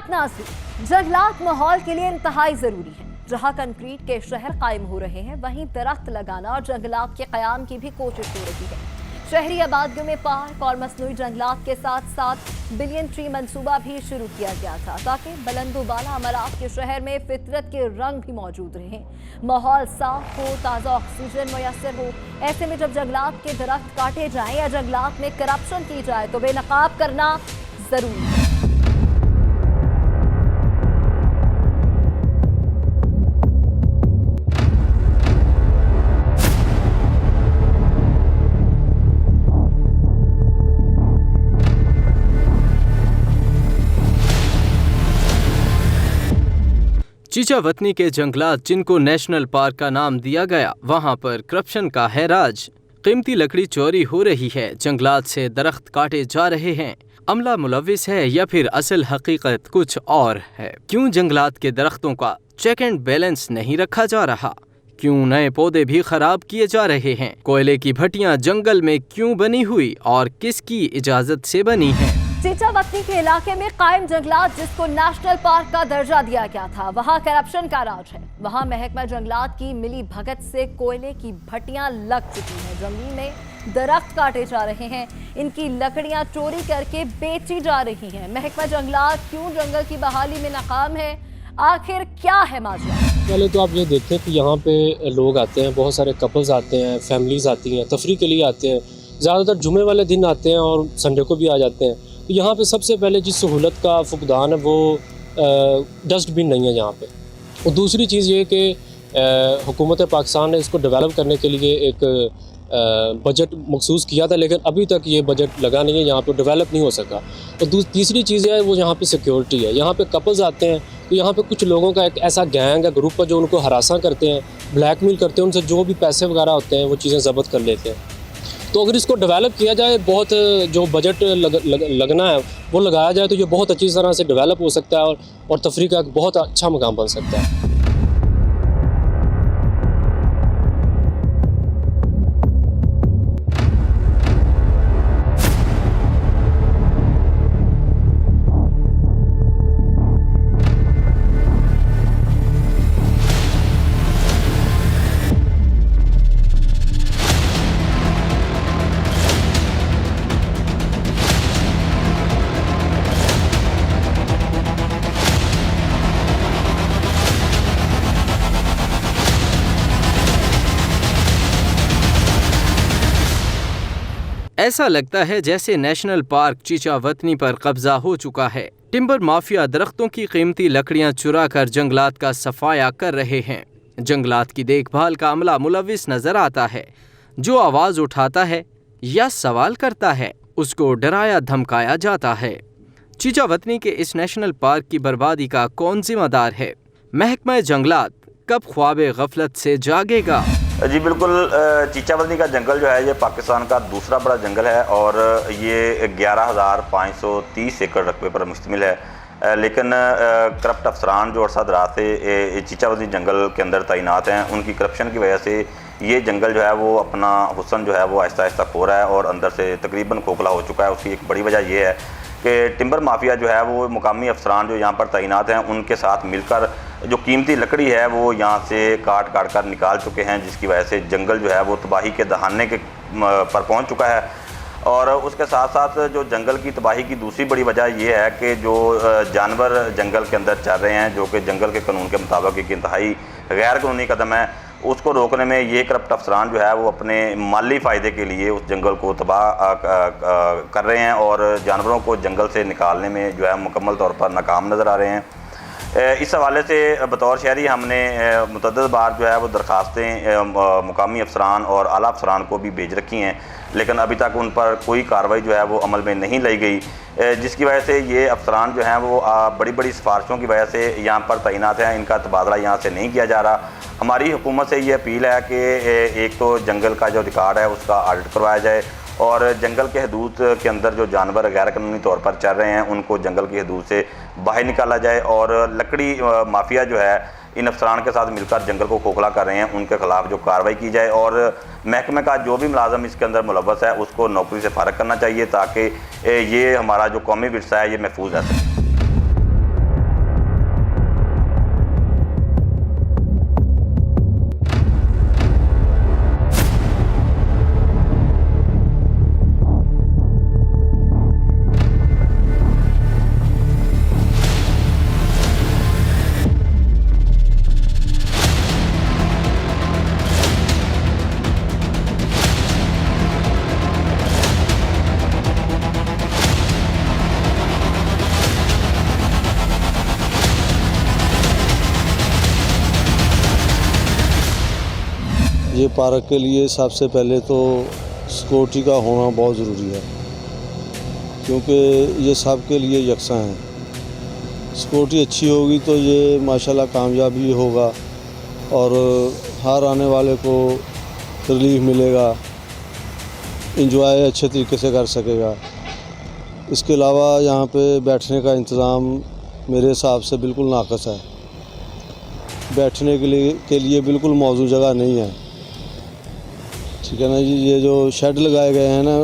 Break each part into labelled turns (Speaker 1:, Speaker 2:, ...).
Speaker 1: Nazi, जंगलात माहौल के लिए इंतहाई जरूरी है। जहां कंक्रीट के शहर कायम हो रहे हैं, वहीं दरख्त लगाना और जंगलात के कयाम की भी कोशिश हो रही है। शहरी आबादियों में पार्क और मसनूई जंगलात के साथ साथ बिलियन ट्री मंसूबा भी शुरू किया गया था, ताकि बुलंदोबाला अमरात के शहर में फितरत के रंग भी मौजूद रहें, माहौल साफ हो, ताज़ा ऑक्सीजन मुयसर हो। ऐसे में जब जंगलात के दरख्त काटे जाएं या जंगलात में करप्शन की जाए तो बेनकाब करना जरूरी है।
Speaker 2: चीचावतनी के जंगलात, जिनको नेशनल पार्क का नाम दिया गया, वहां पर करप्शन का है राज। कीमती लकड़ी चोरी हो रही है, जंगलात से दरख्त काटे जा रहे हैं। अमला मुलविस है या फिर असल हकीकत कुछ और है? क्यों जंगलात के दरख्तों का चेक एंड बैलेंस नहीं रखा जा रहा? क्यों नए पौधे भी खराब किए जा रहे हैं? कोयले की भट्टियां जंगल में क्यों बनी हुई और किसकी इजाजत से बनी हैं?
Speaker 1: चीचावतनी के इलाके में कायम जंगलात, जिसको नेशनल पार्क का दर्जा दिया गया था, वहां करप्शन का राज है। वहां महकमा जंगलात की मिली भगत से कोयले की भट्टियां लग चुकी हैं, जमीन में दरख्त काटे जा रहे हैं, इनकी लकड़ियां चोरी करके बेची जा रही हैं। महकमा जंगलात क्यों जंगल की बहाली में नाकाम है? आखिर क्या है माजरा?
Speaker 3: पहले तो आप ये देखें कि यहाँ पे लोग आते हैं, बहुत सारे कपल्स आते हैं, फैमिलीज आती हैं, तफरी के लिए आते हैं। ज़्यादातर जुमे वाले दिन आते हैं और संडे को भी आ जाते हैं। तो यहाँ पे सबसे पहले जिस सहूलत का फुकदान है वो डस्टबिन नहीं है यहाँ पे। और दूसरी चीज़ ये कि हुकूमत पाकिस्तान ने इसको डेवलप करने के लिए एक बजट मखसूस किया था, लेकिन अभी तक ये बजट लगा नहीं है, यहाँ पे डेवलप नहीं हो सका। और तीसरी चीज़ है वो यहाँ पे सिक्योरिटी है। यहाँ पे कपल्स आते हैं तो यहाँ पे कुछ लोगों का एक ऐसा गैंग है, ग्रुप है, जो उनको हरासा करते हैं, ब्लैकमेल करते हैं, उनसे जो भी पैसे वगैरह होते हैं वो चीज़ें ज़ब्त कर लेते हैं। तो अगर इसको डेवलप किया जाए, बहुत जो बजट लगना है वो लगाया जाए, तो ये बहुत अच्छी तरह से डेवलप हो सकता है और तफरी का एक बहुत अच्छा मकाम बन सकता है।
Speaker 2: ऐसा लगता है जैसे नेशनल पार्क चीचावतनी पर कब्जा हो चुका है। टिम्बर माफिया दरख्तों की कीमती लकड़ियां चुरा कर जंगलात का सफाया कर रहे हैं। जंगलात की देखभाल का अमला मुलविस नजर आता है। जो आवाज उठाता है या सवाल करता है, उसको डराया धमकाया जाता है। चीचावतनी के इस नेशनल पार्क की बर्बादी का कौन जिम्मेदार है? महकमा जंगलात कब ख्वाबे गफलत से जागेगा?
Speaker 4: जी बिल्कुल, चीचावतनी का जंगल जो है ये पाकिस्तान का दूसरा बड़ा जंगल है और ये 11,530 एकड़ रकबे पर मुश्तमिल है। लेकिन करप्ट अफसरान जो अरसा दराज से चीचावतनी जंगल के अंदर तैनात हैं, उनकी करप्शन की वजह से ये जंगल जो है वो अपना हुस्न जो है वो आहिस्ता आहिस्ता खो रहा है और अंदर से तकरीबन खोखला हो चुका है। उसकी एक बड़ी वजह ये है कि टिम्बर माफिया जो है वो मुकामी अफसरान जो यहाँ पर तैनात हैं, उनके साथ मिलकर जो कीमती लकड़ी है वो यहाँ से काट कर निकाल चुके हैं, जिसकी वजह से जंगल जो है वो तबाही के दहाने के पर पहुँच चुका है। और उसके साथ साथ जो जंगल की तबाही की दूसरी बड़ी वजह ये है कि जो जानवर जंगल के अंदर चल रहे हैं, जो कि जंगल के कानून के मुताबिक एक इंतहाई गैर कानूनी कदम है, उसको रोकने में ये करप्ट अफसरान जो है वो अपने माली फ़ायदे के लिए उस जंगल को तबाह कर रहे हैं और जानवरों को जंगल से निकालने में जो है मुकम्मल तौर पर नाकाम नज़र आ रहे हैं। इस हवाले से बतौर शहरी हमने मुतअद्दिद बार जो है वो दरख्वास्तें मुकामी अफसरान और आला अफसरान को भी भेज रखी हैं, लेकिन अभी तक उन पर कोई कार्रवाई जो है वो अमल में नहीं लाई गई, जिसकी वजह से ये अफसरान जो हैं वो बड़ी बड़ी सिफारिशों की वजह से यहाँ पर तैनात हैं, इनका तबादला यहाँ से नहीं किया जा रहा। हमारी हुकूमत से ये अपील है कि एक तो जंगल का जो रिकॉर्ड है उसका ऑडिट करवाया जाए और जंगल के हदूद के अंदर जो जानवर गैर कानूनी तौर पर चल रहे हैं उनको जंगल की हदूद से बाहर निकाला जाए और लकड़ी माफिया जो है इन अफसरान के साथ मिलकर जंगल को खोखला कर रहे हैं, उनके खिलाफ जो कार्रवाई की जाए और महकमे का जो भी मुलाजम इसके अंदर मुलव्वस है उसको नौकरी से फारग करना चाहिए, ताकि ये हमारा जो कौमी विरसा है ये महफूज रह सके।
Speaker 5: ये पार्क के लिए सबसे पहले तो सिक्योरिटी का होना बहुत ज़रूरी है, क्योंकि ये सब के लिए यकसा हैं। सिक्योरिटी अच्छी होगी तो ये माशाल्लाह कामयाब भी होगा और हर आने वाले को रिलीफ मिलेगा, इंजॉय अच्छे तरीके से कर सकेगा। इसके अलावा यहाँ पे बैठने का इंतज़ाम मेरे हिसाब से बिल्कुल नाक़स है। बैठने के लिए बिल्कुल मौजूद जगह नहीं है, ठीक है ना जी। ये जो शेड लगाए गए हैं ना,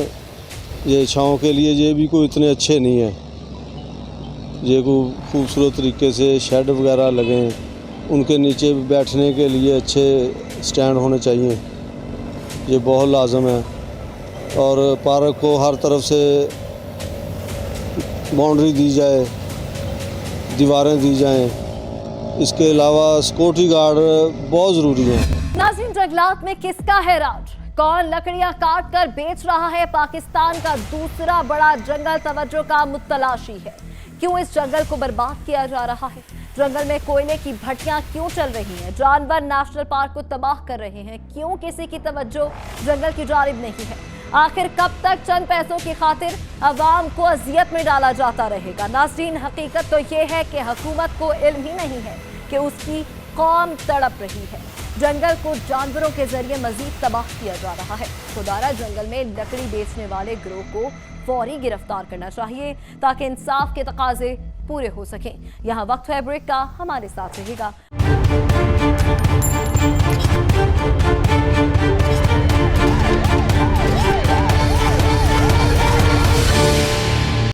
Speaker 5: ये छाँव के लिए, ये भी कोई इतने अच्छे नहीं है। ये कोई खूबसूरत तरीके से शेड वगैरह लगें, उनके नीचे बैठने के लिए अच्छे स्टैंड होने चाहिए, ये बहुत लाजम है। और पार्क को हर तरफ से बाउंड्री दी जाए, दीवारें दी जाएं। इसके अलावा सिक्योरिटी गार्ड बहुत ज़रूरी है।
Speaker 1: नाज़रीन, जंगलात में किसका है राज? कौन लकड़ियां काट कर बेच रहा है? पाकिस्तान का दूसरा बड़ा जंगल तवज्जो का मुतलाशी है। क्यों इस जंगल को बर्बाद किया जा रहा है? जंगल में कोयले की भट्टियां क्यों चल रही हैं? जानवर नेशनल पार्क को तबाह कर रहे हैं। क्यों किसी की तवज्जो जंगल की जानिब नहीं है? आखिर कब तक चंद पैसों की खातिर अवाम को अजियत में डाला जाता रहेगा? नाज़रीन, हकीकत तो ये है कि हुकूमत को इल्म ही नहीं है कि उसकी कौम तड़प रही है। जंगल को जानवरों के जरिए मजीद तबाह किया जा रहा है। खुदारा जंगल में लकड़ी बेचने वाले गिरोह को फौरी गिरफ्तार करना चाहिए ताकि इंसाफ के तकाजे पूरे हो सकें। यहाँ वक्त है ब्रेक का, हमारे साथ रहिएगा।